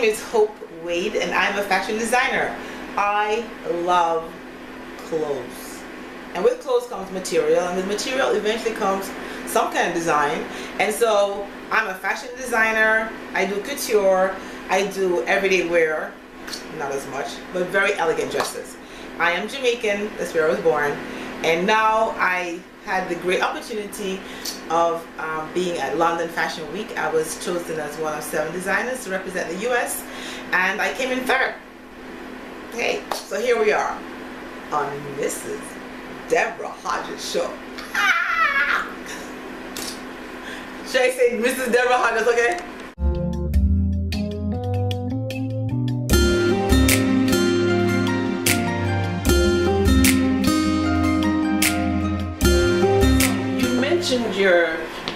is Hope Wade, and I'm a fashion designer. I love clothes. And with clothes comes material, and with material eventually comes some kind of design. And so I'm a fashion designer. I do couture. I do everyday wear, not as much, but very elegant dresses. I am Jamaican, that's where I was born. And now I had the great opportunity of being at London Fashion Week. I was chosen as one of 7 designers to represent the US, and I came in 3rd. Hey, so here we are on Mrs. Deborah Hodges' show. Ah! Should I say Mrs. Deborah Hodges, okay?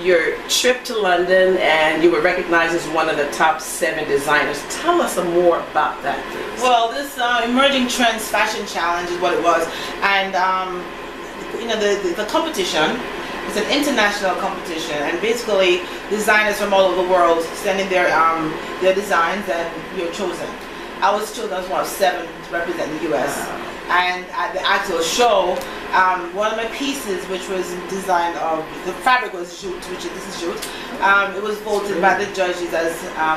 Your trip to London, and you were recognized as one of the top 7 designers. Tell us some more about that, please. Well, this Emerging Trends Fashion Challenge is what it was, and you know, the competition is an international competition, and basically designers from all over the world sending their designs, and you're chosen. I was chosen as one of 7 to represent the US. Wow. And at the actual show, one of my pieces, which was designed of the fabric was jute, which this is jute. It was voted by the judges as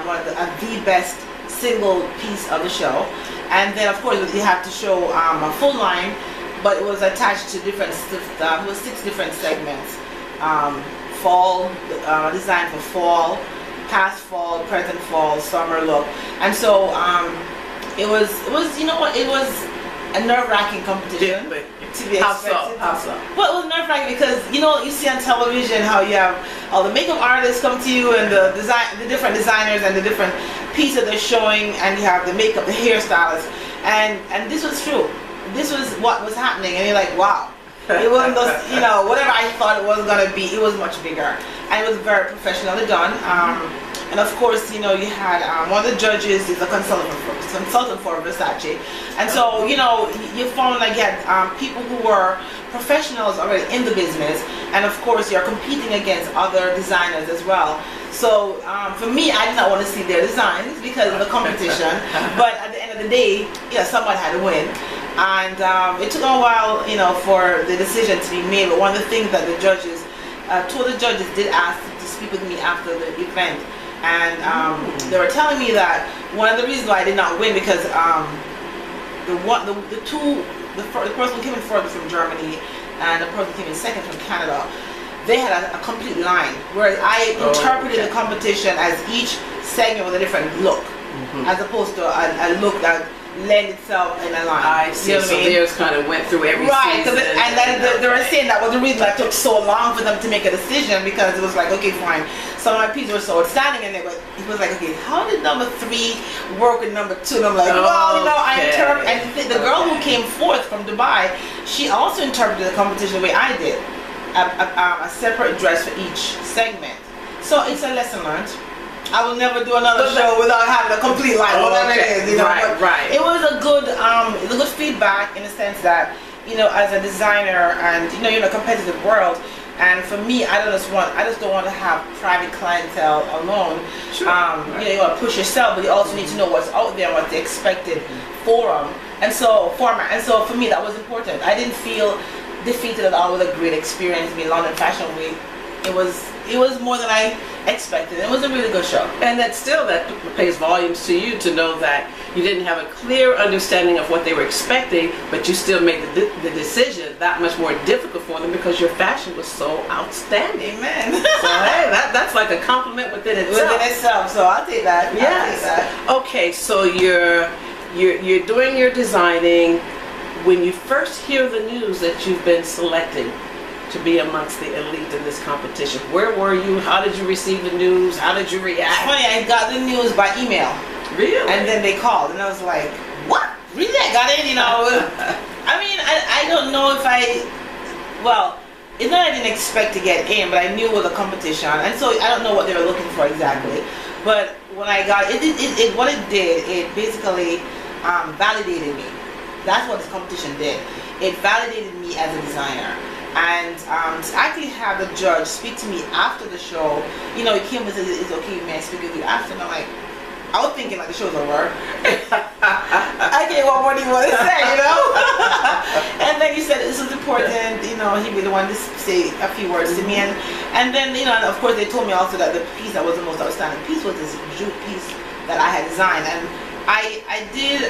one of the best single piece of the show. And then, of course, you have to show a full line, but it was attached to different. It was 6 different segments. Fall, designed for fall, past fall, present fall, summer look, and so it was you know what, it was a nerve-wracking competition to be expected. How so? Well, it was nerve-wracking because, you know, you see on television how you have all the makeup artists come to you, and the different designers and the different pieces they're showing, and you have the makeup, the hairstylists, and this was true. This was what was happening, and you're like, wow. It wasn't those, you know, whatever I thought it was gonna be. It was much bigger, and it was very professionally done. And of course, you know, you had one of the judges is a consultant for Versace, and so, you know, you found like you had people who were professionals already in the business, and of course you're competing against other designers as well. So for me, I did not want to see their designs because of the competition, but at the end of the day, yeah, someone had to win. And it took a while, you know, for the decision to be made. But one of the things that the judges, 2 of the judges did ask to speak with me after the event, and they were telling me that one of the reasons why I did not win because the person who came in first from Germany and the person who came in second from Canada, they had a complete line, whereas I interpreted the competition as each segment with a different look, as opposed to a look that lend itself in a line. I see. You know so theirs kind of went through every season. And then they were saying that was the reason that took so long for them to make a decision, because it was like, okay, fine, some of my pieces were so outstanding, and it was like, okay, how did number 3 work with number 2? And I'm like, well, you know, I interpret. And the girl who came forth from Dubai, she also interpreted the competition the way I did, a separate dress for each segment. So it's a lesson learned. I will never do another show without having a complete line, whatever it is, you know. Right. It was a good, feedback in the sense that, you know, as a designer, and you know, you're in a competitive world, and for me, I just don't want to have private clientele alone. Sure. You know, you want to push yourself, but you also need to know what's out there and what's the expected format. And so for me, that was important. I didn't feel defeated at all with a great experience being London Fashion Week. It was more than I expected. It was a really good show. And that pays volumes to you to know that you didn't have a clear understanding of what they were expecting, but you still made the decision that much more difficult for them because your fashion was so outstanding. Amen. So hey, that's like a compliment within itself. So I'll take that. Yes. I'll take that. Okay, so you're doing your designing. When you first hear the news that you've been selected to be amongst the elite in this competition, where were you? How did you receive the news? How did you react? It's funny, I got the news by email. Really? And then they called, and I was like, what? Really? I got it? You know? I mean, I don't know if well, it's not that I didn't expect to get in, but I knew it was a competition, and so I don't know what they were looking for exactly. But when I got it, what it did, it basically validated me. That's what this competition did. It validated me as a designer. And to actually have the judge speak to me after the show, you know, he came and said, "It's okay, man, speak with you after." And I'm like, I was thinking like the show's over. I can't what more do you want to say, you know? And then he said this was important, you know, he really wanted to say a few words to me. And then, you know, and of course they told me also that the piece that was the most outstanding piece was this jute piece that I had designed. And I did,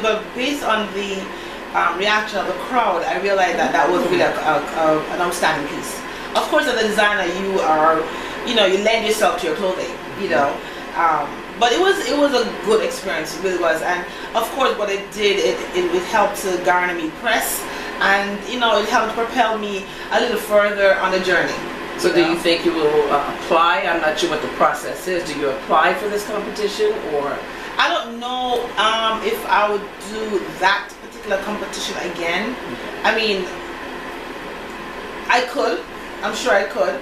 but based on the reaction of the crowd, I realized that that was really an outstanding piece. Of course, as a designer, you are, you know, you lend yourself to your clothing, you know. But it was a good experience, it really was. And of course, what it did, it helped to garner me press, and you know, it helped propel me a little further on the journey. So do you think you will apply? I'm not sure what the process is. Do you apply for this competition, or? I don't know if I would do that particular competition again. I mean, I could. I'm sure I could.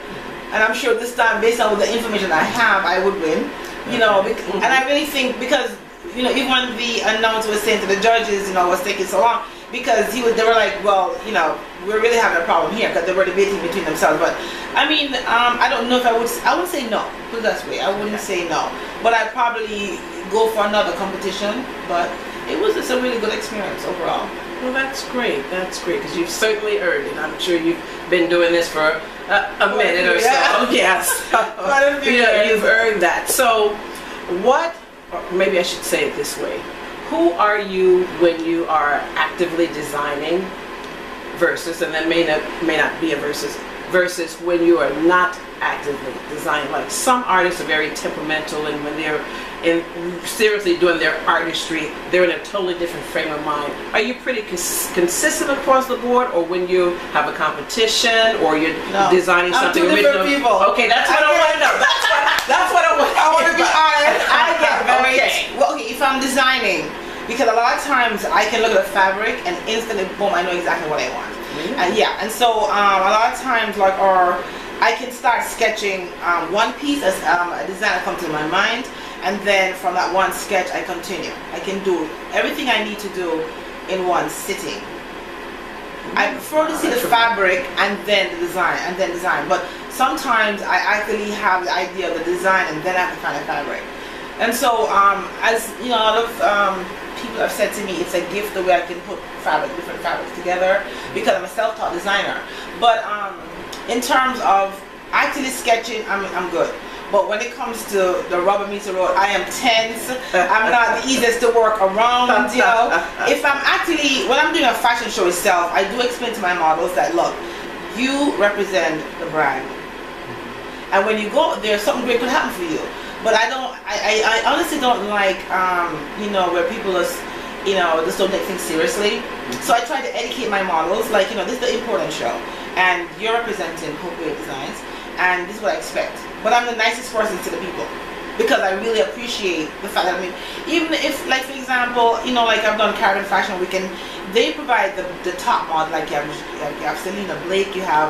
And I'm sure this time, based on the information I have, I would win. You know, and I really think because, you know, even when the announcer was saying to the judges, you know, what's taking so long, because they were like, well, you know, we're really having a problem here, because they were debating between themselves. But I mean, I don't know if I wouldn't say no. Put it that way, I wouldn't say no. But I'd probably go for another competition. But it's a really good experience overall. Well, that's great. That's great, because you've certainly earned it. I'm sure you've been doing this for a minute or so. Yes. You've earned that. So what, or maybe I should say it this way, who are you when you are actively designing versus, and that may not be a versus when you are not actively designing? Like some artists are very temperamental, and when they're seriously doing their artistry, they're in a totally different frame of mind. Are you pretty consistent across the board, or when you have a competition or you're designing something original? People. Okay, that's what I want to know. That's what I want. I want to be honest. I get very well. Okay, if I'm designing, because a lot of times I can look at a fabric and instantly, boom, I know exactly what I want. And so a lot of times, like, or I can start sketching one piece as a design that comes to my mind. And then from that one sketch, I continue. I can do everything I need to do in one sitting. I prefer to see the fabric and then the design, But sometimes I actually have the idea of the design and then I have to find a fabric. And so, as you know, a lot of people have said to me, it's a gift the way I can put different fabrics together, because I'm a self-taught designer. But in terms of actually sketching, I'm good. But when it comes to the rubber meets the road, I am tense. I'm not the easiest to work around, you know. If I'm actually, when I'm doing a fashion show itself, I do explain to my models that, look, you represent the brand. And when you go there, something great could happen for you. But I honestly don't like, you know, where people are, you know, just don't take things seriously. So I try to educate my models, like, you know, this is the important show. And you're representing Hope Great Designs. And this is what I expect. But I'm the nicest person to the people, because I really appreciate the fact that, I mean, even if, like, for example, you know, like I've done Caribbean Fashion Week, and they provide the top model, like you have Selena Blake, you have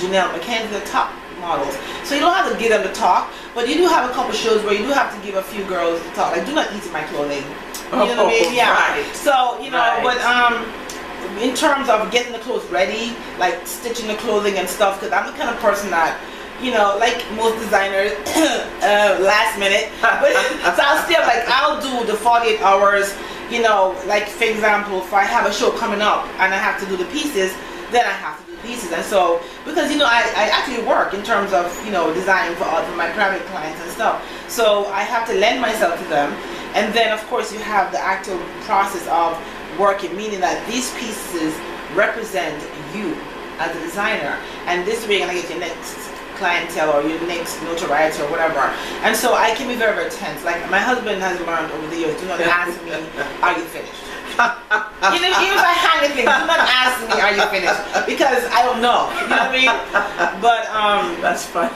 Janelle McKenzie, the top models. So you don't have to give them the talk, but you do have a couple shows where you do have to give a few girls the talk. I do not eat in my clothing. You know what I mean? Yeah. Right. So, you know, but in terms of getting the clothes ready, like stitching the clothing and stuff, because I'm the kind of person that, you know, like most designers, last minute. But so I'll do the 48 hours, you know, like for example, if I have a show coming up and I have to do the pieces, then I have to do the pieces. And so, because, you know, I actually work in terms of, you know, designing for my private clients and stuff. So I have to lend myself to them. And then, of course, you have the actual process of working, meaning that these pieces represent you as a designer. And this way you're going to get your next clientele or your next notoriety or whatever. And so I can be very, very tense. Like my husband has learned over the years, do not ask me, are you finished? Even if I hand anything, do not ask me, are you finished? Because I don't know. You know what I mean? But that's funny.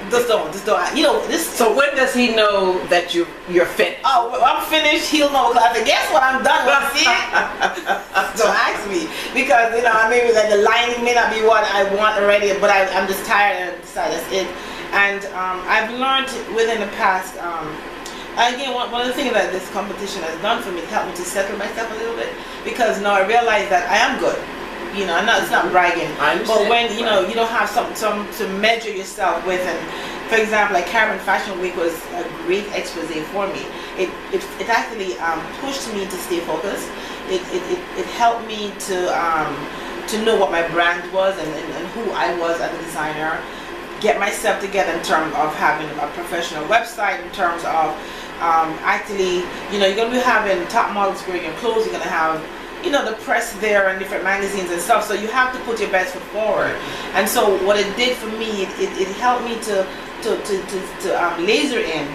Just don't. You know this. So when does he know that you're finished? Oh, well, I'm finished. He'll know. Cause I said, guess what? I'm done. Want to see it? Don't ask me, because you know maybe like the lining may not be what I want already, but I'm just tired and decide that's it. And I've learned within the past. Again, one of the things that this competition has done for me, it helped me to settle myself a little bit, because now I realize that I am good. You know, it's not bragging. I understand. But when you know you don't have something to measure yourself with, and For example, like Caravan Fashion Week was a great expose for me. It actually pushed me to stay focused. It helped me to know what my brand was and who I was as a designer. Get myself together in terms of having a professional website, in terms of actually, you know, you're going to be having top models wearing your clothes, you're going to have, you know, the press there and different magazines and stuff, so you have to put your best foot forward. And so what it did for me, it helped me to laser in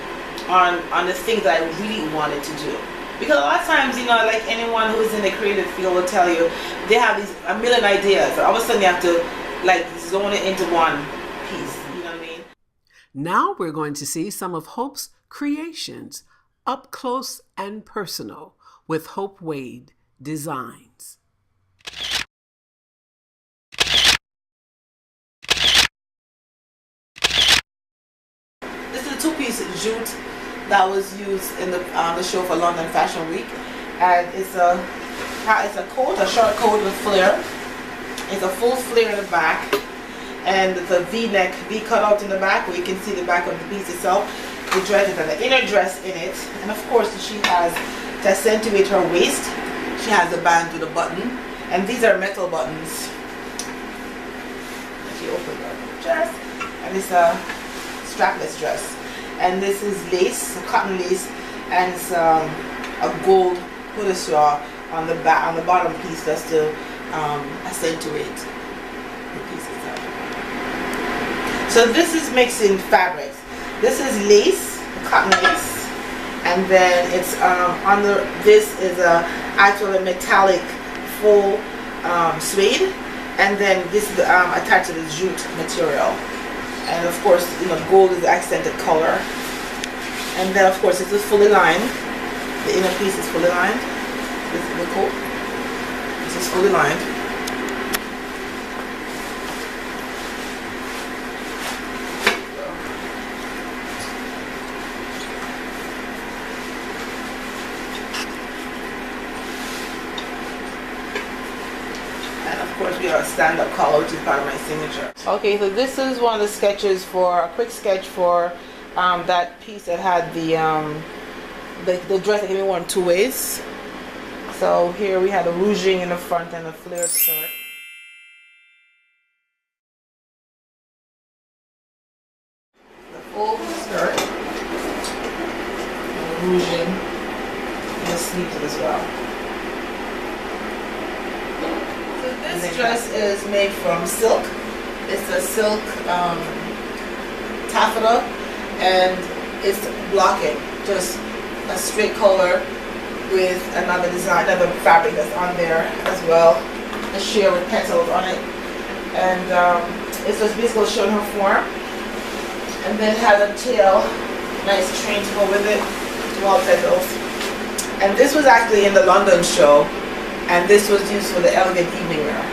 on the things that I really wanted to do. Because a lot of times, you know, like anyone who's in the creative field will tell you, they have a million ideas. All of a sudden you have to like zone it into one piece, you know what I mean? Now we're going to see some of Hope's creations, up close and personal, with Hope Wade Designs. This is a two-piece jute that was used in the show for London Fashion Week, and it's a coat, a short coat with flare. It's a full flare in the back, and it's a V-neck, V cutout in the back, where you can see the back of the piece itself. The dress is an inner dress in it, and of course she has, to accentuate her waist, she has a band with a button, and these are metal buttons. She opens up the dress, and it's a strapless dress. And this is lace, a cotton lace, and it's a gold hooded straw on the back, on the bottom piece, just to accentuate the piece itself. So this is mixing fabrics. This is lace, cotton lace, and then it's under. This is a actual metallic full suede, and then this is attached to the jute material. And of course, you know, gold is the accented color. And then of course it is fully lined. The inner piece is fully lined. This is the coat. This is fully lined. We have a stand-up collar, which is part of my signature. Okay, so this is one of the sketches for a quick sketch for that piece that had the dress that can be worn two ways. So here we had a ruching in the front and a flared skirt. The full skirt, and the ruching in the sleeves as well. This dress is made from silk. It's a silk taffeta, and it's blocking, just a straight color with another design, another fabric that's on there as well, a sheer with petals on it, and it's just basically showing her form, and then has a tail, nice train to go with it, 12 petals. And this was actually in the London show. And this was used for the elegant evening wear.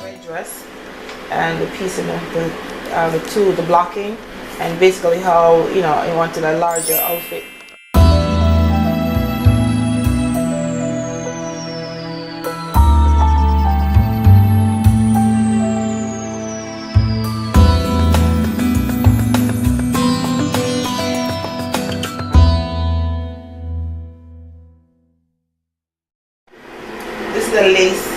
Red dress and the piece in the blocking, and basically how, you know, I wanted a larger outfit. The lace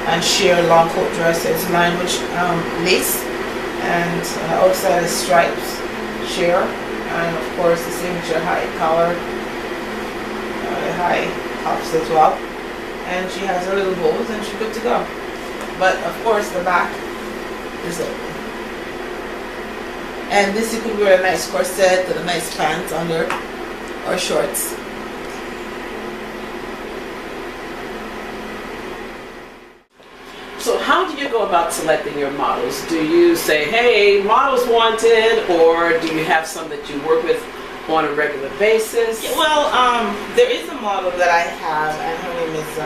and sheer long coat dress is lined with lace, and on the outside is stripes, sheer, and of course the signature high collar, the high cuffs as well. And she has her little bows and she's good to go. But of course the back is open. And this you could wear a nice corset and a nice pants under, or shorts. So how do you go about selecting your models? Do you say, hey, models wanted, or do you have some that you work with on a regular basis? Yeah, well, there is a model that I have, and her name is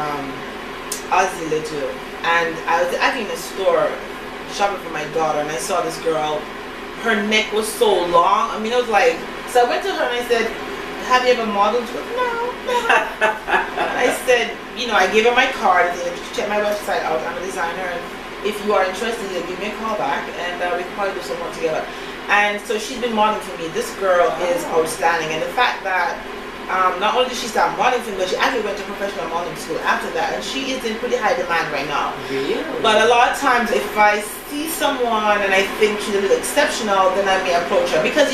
Ozzy Ledoux. And I was actually in a store shopping for my daughter, and I saw this girl her neck was so long. I mean, it was like, so I went to her and I said, have you ever modeled? She goes, no. And I said, I gave her my card. I said, check my website out. I'm a designer. And if you are interested, give me a call back and we can probably do some more together. And so she's been modeling for me. This girl is outstanding. And the fact that not only did she start modeling for me, but she actually went to professional modeling school after that. And she is in pretty high demand right now. Really? But a lot of times if I see someone and I think she's a little exceptional, then I may approach her. Because,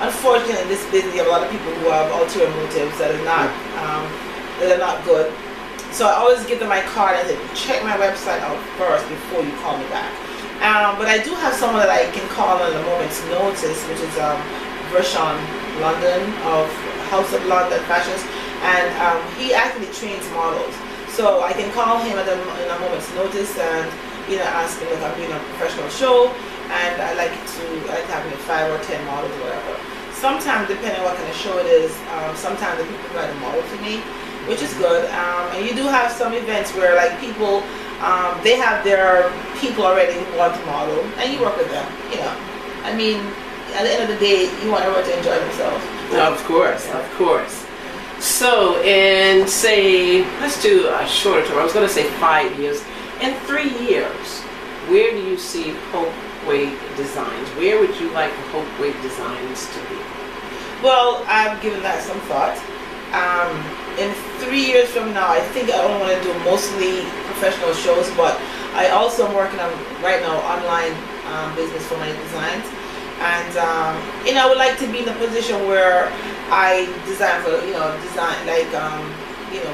unfortunately in this business, you have a lot of people who have ulterior motives that are not good. So I always give them my card and say, check my website out first before you call me back. But I do have someone that I can call on a moment's notice, which is Vershawn London of House of London Fashions, and he actually trains models. So I can call him in a moment's notice and ask him if I'm doing a professional show, and I like having 5 or 10 models or whatever. Sometimes, depending on what kind of show it is, sometimes the people provide a model for me, which is good. And you do have some events where people, they have their people already who want to model, and you work with them. I mean, at the end of the day, you want everyone to enjoy themselves. Of course, of course. So, in let's do a shorter term. I was going to say 5 years. In 3 years, where do you see Hope Wade Designs? Where would you like Hope Wade Designs to be? Well, I've given that some thought. In 3 years from now, I think I only want to do mostly professional shows, but I also am working on right now online business for my designs. And I would like to be in a position where I design for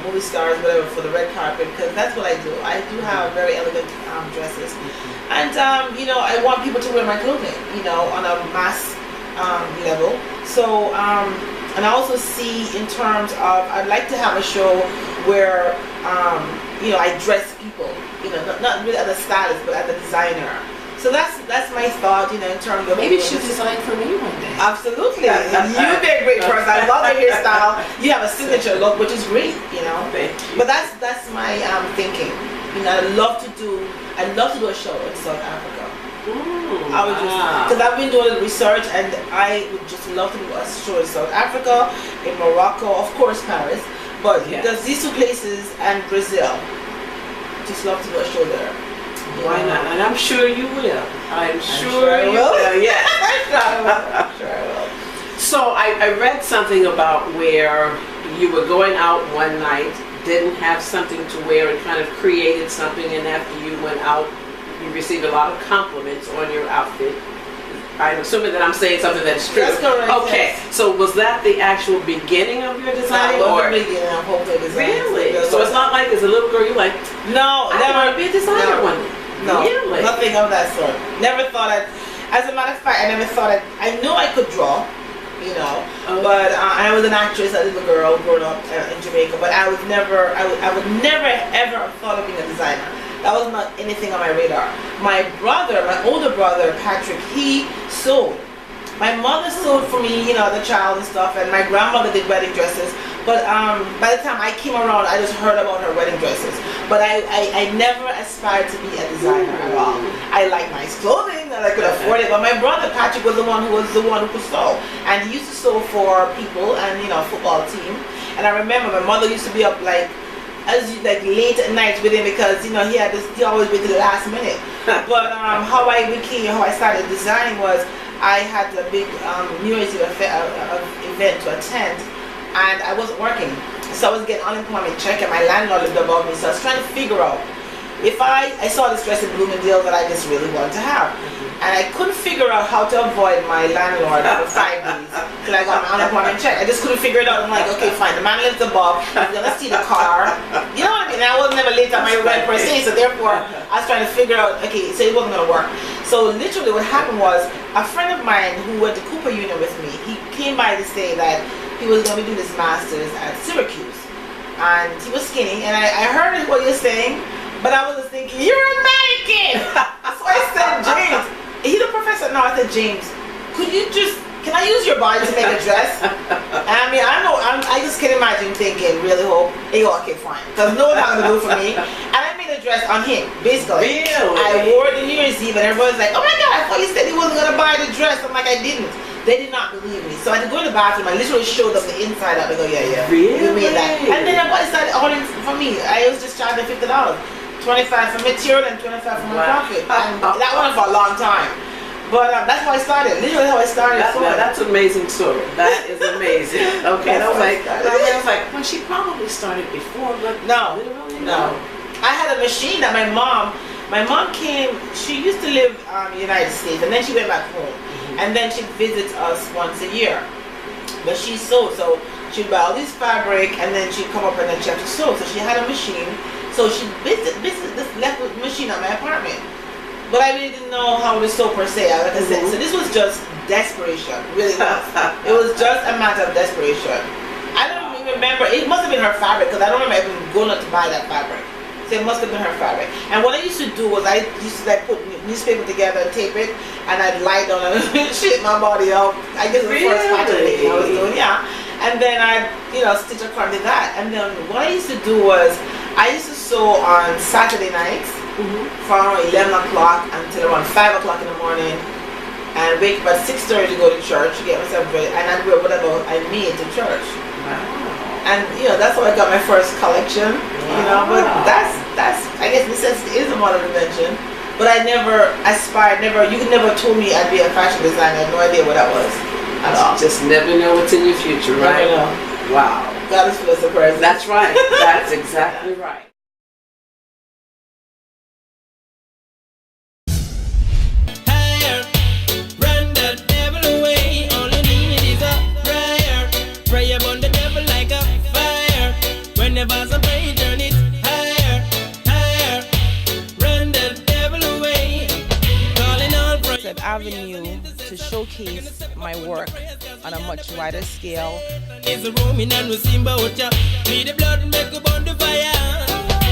movie stars, whatever, for the red carpet, because that's what I do. I do have very elegant dresses, and I want people to wear my clothing, on a mass level. So and I also see in terms of, I'd like to have a show where I dress people, not really as a stylist, but as a designer. So that's my thought, in terms of... Maybe she'll design for me one day. Absolutely. You'd be a great person. I love your hairstyle. You have a signature look, which is great, Thank you. But that's my thinking. I'd love to do a show in South Africa. Ooh, I would because I've been doing research, and I would just love to do a show in South Africa, in Morocco, of course Paris, but there's these 2 places, and Brazil. Just love to do a show there. Why not? And I'm sure you will. I'm sure you will. will. Yeah. I'm sure I will. So I read something about where you were going out one night, didn't have something to wear, and kind of created something, and after you went out, you received a lot of compliments on your outfit. I'm assuming that I'm saying something that is true. That's correct. Okay, yes. So was that the actual beginning of your design? That was the beginning of Hope Wade Designs. Really? So it's not like as a little girl you're like, no, I want to be a designer one day. No, really? Nothing of that sort. Never thought as a matter of fact, I never thought I knew I could draw, but I was an actress, a little girl growing up in Jamaica, but I would never ever have thought of being a designer. That was not anything on my radar. My older brother, Patrick, he sewed. My mother sewed for me, as a child and stuff, and my grandmother did wedding dresses. But by the time I came around, I just heard about her wedding dresses. But I never aspired to be a designer at all. I like nice clothing, and I could afford it. But my brother, Patrick, was the one who could sew. And he used to sew for people and, football team. And I remember my mother used to be up late at night with him because he always wait till the last minute. But how I started designing was I had a big New Year's Eve event to attend, and I wasn't working, so I was getting unemployment check, and my landlord lived above me, so I was trying to figure out if I saw this dress in Bloomingdale that I just really wanted to have. And I couldn't figure out how to avoid my landlord for 5 days till I got my unemployment check. I just couldn't figure it out. I'm like, okay, fine, the man lives above, he's gonna see the car. You know what I mean? And I was never late on my rent per se, so therefore I was trying to figure out, okay, so it wasn't gonna work. So literally what happened was, a friend of mine who went to Cooper Union with me, he came by to say that he was gonna be doing his master's at Syracuse. And he was skinny, and I heard what he was saying, but I was just thinking, you're a mannequin! So I said, James, he's a professor now. I said, James, can I use your body to make a dress? And I mean, I just can imagine thinking, really, Hope, hey, okay, fine. Because no one's not going to do it for me. And I made a the dress on him, basically. Really? I wore it to New Year's Eve, and everyone's like, "Oh my God, I thought you said you wasn't gonna buy the dress." I'm like, "I didn't." They did not believe me. So I had to go in the bathroom. I literally showed them the inside out. They go, "Yeah, Really? we made that." And then everybody started ordering for me. I was just charging $50, 25 for material and 25 for my profit. And that went on for a long time. But that's how I started. Literally how I started. That's amazing story. That is amazing. Okay, I was like, well, she probably started before, but no. I had a machine that my mom came. She used to live in the United States, and then she went back home, and then she visits us once a year. But she sewed, so she'd buy all this fabric, and then she'd come up and then she had to sew. So she had a machine. So she visited this left machine at my apartment. But I really didn't know how to sew per se, like I said. So this was just desperation, really was. It was just a matter of desperation. I don't even remember, it must have been her fabric, because I don't remember even going up to buy that fabric. So it must have been her fabric. And what I used to do was I used to like put newspaper together and tape it, and I'd lie down and shape my body up. I guess it was the first pattern I was doing, yeah. And then I'd, stitch according to that. And then what I used to do was, I used to sew on Saturday nights, from around 11 o'clock until around 5 o'clock in the morning, and wake up at 6:30 to go to church, to get myself ready, and I'd wear whatever I made to church. Wow. And that's how I got my first collection. But that's I guess necessity is a modern invention. But I never aspired, you could never told me I'd be a fashion designer. I had no idea what that was at all. Just never know what's in your future, right? Never know. Wow. God is full of surprises. That's right. That's exactly right. Avenue to showcase my work on a much wider scale. Is a roaming and we sing about ya. Me the blood make up on the fire.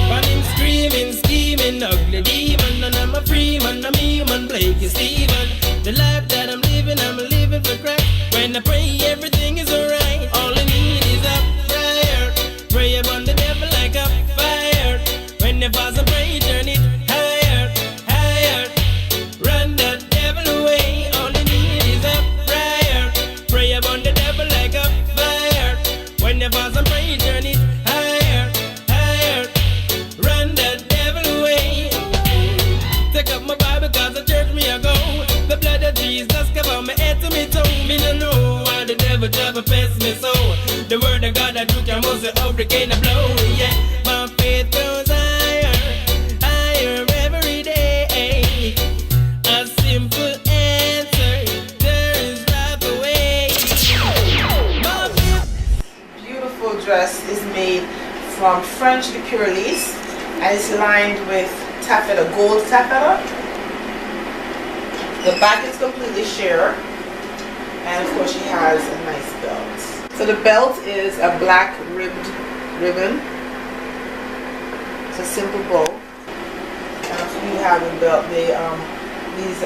But him screaming, scheming, ugly demon. And I'm a free man, I'm human, Blake is Steven. The life that I'm living for Christ. When I pray, everything is alright. All I need is a prayer. Pray upon the devil like a fire. When the fast and pray, turn it higher, higher. Run that devil away. All I need is a prayer. Pray upon the devil like a fire. When the fast and pray, turn it higher, higher. Run that devil away. Take up my Bible, cause the church me a go. The blood of Jesus cover my head to me toe. Me no know why the devil try to pass me so. The word of God I took, I must have hurricane a blow. Yeah, my faith goes higher, higher every day. A simple answer turns life away. Beautiful dress is made from French pure lace, and it's lined with taffeta, gold taffeta. The back is completely sheer, and of course she has a nice belt. So the belt is a black ribbed ribbon. It's a simple bow, and you have the belt, these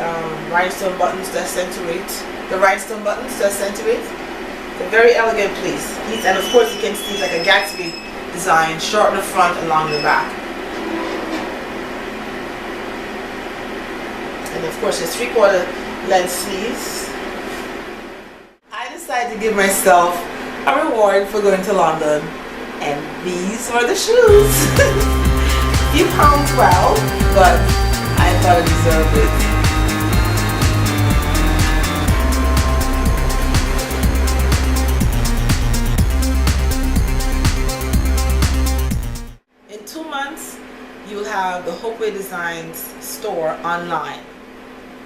rhinestone buttons to accentuate. The rhinestone buttons to accentuate. It's a very elegant piece. And of course you can see like a Gatsby design, short in the front and long in the back. And of course there's 3/4 length sleeves. I decided to give myself a reward for going to London, and these were the shoes. Few pounds well, but I thought I deserved it. In 2 months, you'll have the Hopeway Designs store online.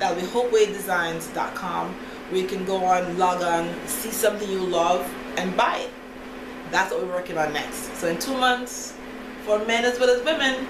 That'll be hopewaydesigns.com, where you can go on, log on, see something you love, and buy it. That's what we're working on next. So in 2 months, for men as well as women,